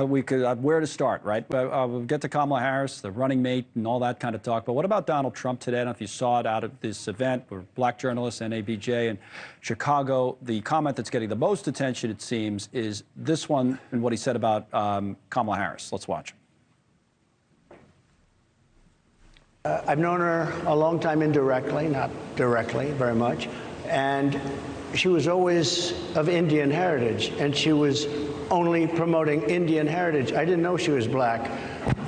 we could where to start, right? We'll get to Kamala Harris, the running mate, and all that kind of talk. But what about Donald Trump today? I don't know if you saw it out of this event where black journalists, NABJ in Chicago. The comment that's getting the most attention, it seems, is this one and what he said about Kamala Harris. Let's watch. I've known her a long time indirectly, not directly very much, and she was always of Indian heritage, and she was only promoting Indian heritage. I didn't know she was black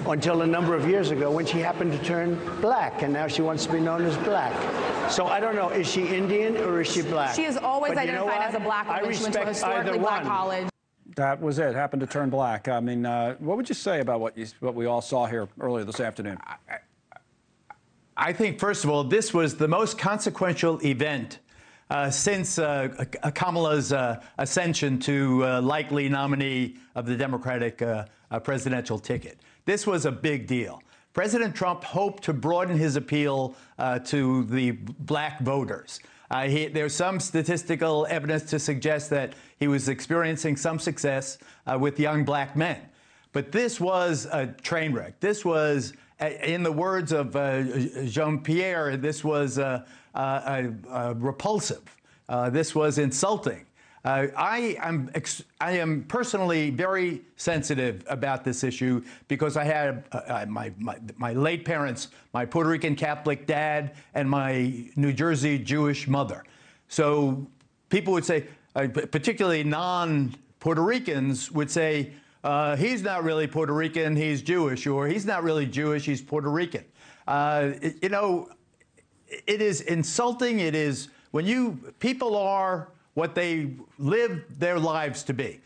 until a number of years ago when she happened to turn black, and now she wants to be known as black. So I don't know, is she Indian or is she black? She is always identified as a black woman. She went to a historically black college. That was it, happened to turn black. I mean, what would you say about what we all saw here earlier this afternoon? I think, first of all, this was the most consequential event since Kamala's ascension to likely nominee of the Democratic presidential ticket. This was a big deal. President Trump hoped to broaden his appeal to the black voters. There's some statistical evidence to suggest that he was experiencing some success with young black men. But this was a train wreck. This was, in the words of Jean-Pierre, this was repulsive. This was insulting. I am personally very sensitive about this issue because I had my late parents, my Puerto Rican Catholic dad, and my New Jersey Jewish mother. So people would say, particularly non-Puerto Ricans would say, he's not really Puerto Rican, he's Jewish, or he's not really Jewish, he's Puerto Rican. You know, it is insulting. It is when people are what they live their lives to be.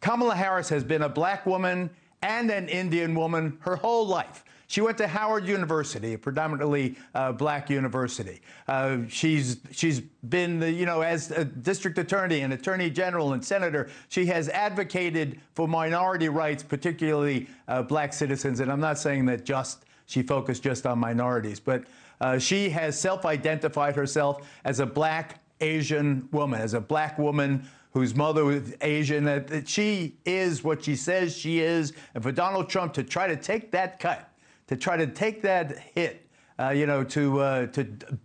Kamala Harris has been a black woman and an Indian woman her whole life. She went to Howard University, a predominantly black university. She's been, as a district attorney and attorney general and senator, she has advocated for minority rights, particularly black citizens. And I'm not saying that she focused just on minorities, but she has self-identified herself as a black Asian woman, as a black woman whose mother was Asian, that she is what she says she is. And for Donald Trump to try to take that cut, to try to take that hit, to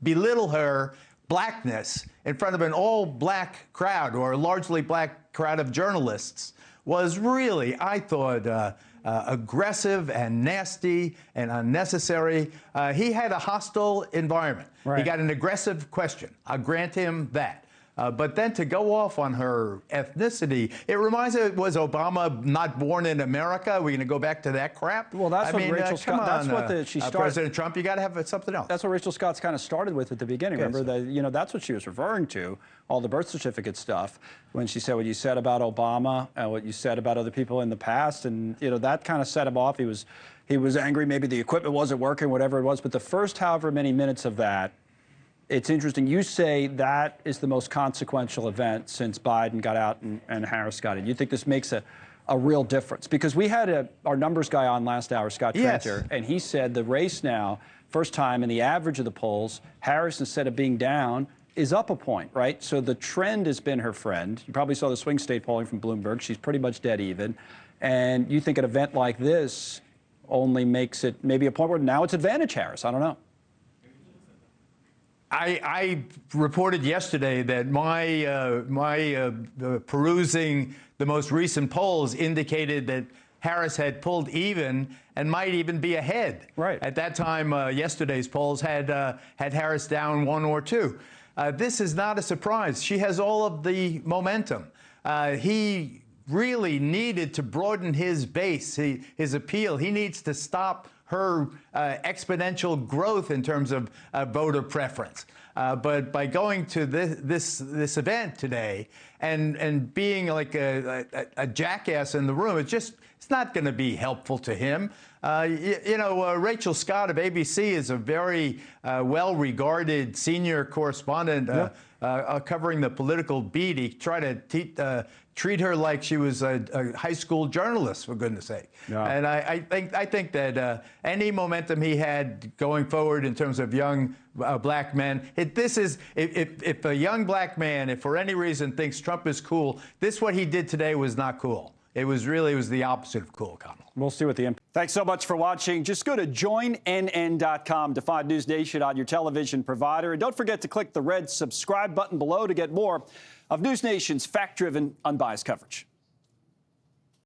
belittle her blackness in front of an all-black crowd or a largely black crowd of journalists was really, I thought, aggressive and nasty and unnecessary. He had a hostile environment. Right. He got an aggressive question. I'll grant him that. But then to go off on her ethnicity, it reminds me, was Obama not born in America? Are we going to go back to that crap? Well, that's what Rachel Scott, that's what she started. President Trump, you got to have something else. That's what Rachel Scott's kind of started with at the beginning. Remember that, that's what she was referring to, all the birth certificate stuff, when she said what you said about Obama and what you said about other people in the past. And, that kind of set him off. He was angry. Maybe the equipment wasn't working, whatever it was. But the first however many minutes of that, it's interesting. You say that is the most consequential event since Biden got out and Harris got in. You think this makes a real difference? Because we had our numbers guy on last hour, Scott Trenter, and he said the race now, first time in the average of the polls, Harris, instead of being down, is up a point, right? So the trend has been her friend. You probably saw the swing state polling from Bloomberg. She's pretty much dead even. And you think an event like this only makes it maybe a point where now it's advantage Harris. I don't know. I reported yesterday that my perusing the most recent polls indicated that Harris had pulled even and might even be ahead. Right. At that time, yesterday's polls had Harris down 1 or 2. This is not a surprise. She has all of the momentum. He really needed to broaden his base, his appeal. He needs to stop her exponential growth in terms of voter preference. But by going to this event today and being like a jackass in the room, it's not going to be helpful to him. Rachel Scott of ABC is a very well-regarded senior correspondent covering the political beat. He tried to treat her like she was a high school journalist, for goodness sake. Yeah. And I think that any momentum he had going forward in terms of young black men, if a young black man, if for any reason thinks Trump is cool, what he did today was not cool. It was the opposite of cool, Connell. We'll see what the impact. Thanks so much for watching. Just go to joinnn.com to find News Nation on your television provider. And don't forget to click the red subscribe button below to get more of News Nation's fact-driven, unbiased coverage.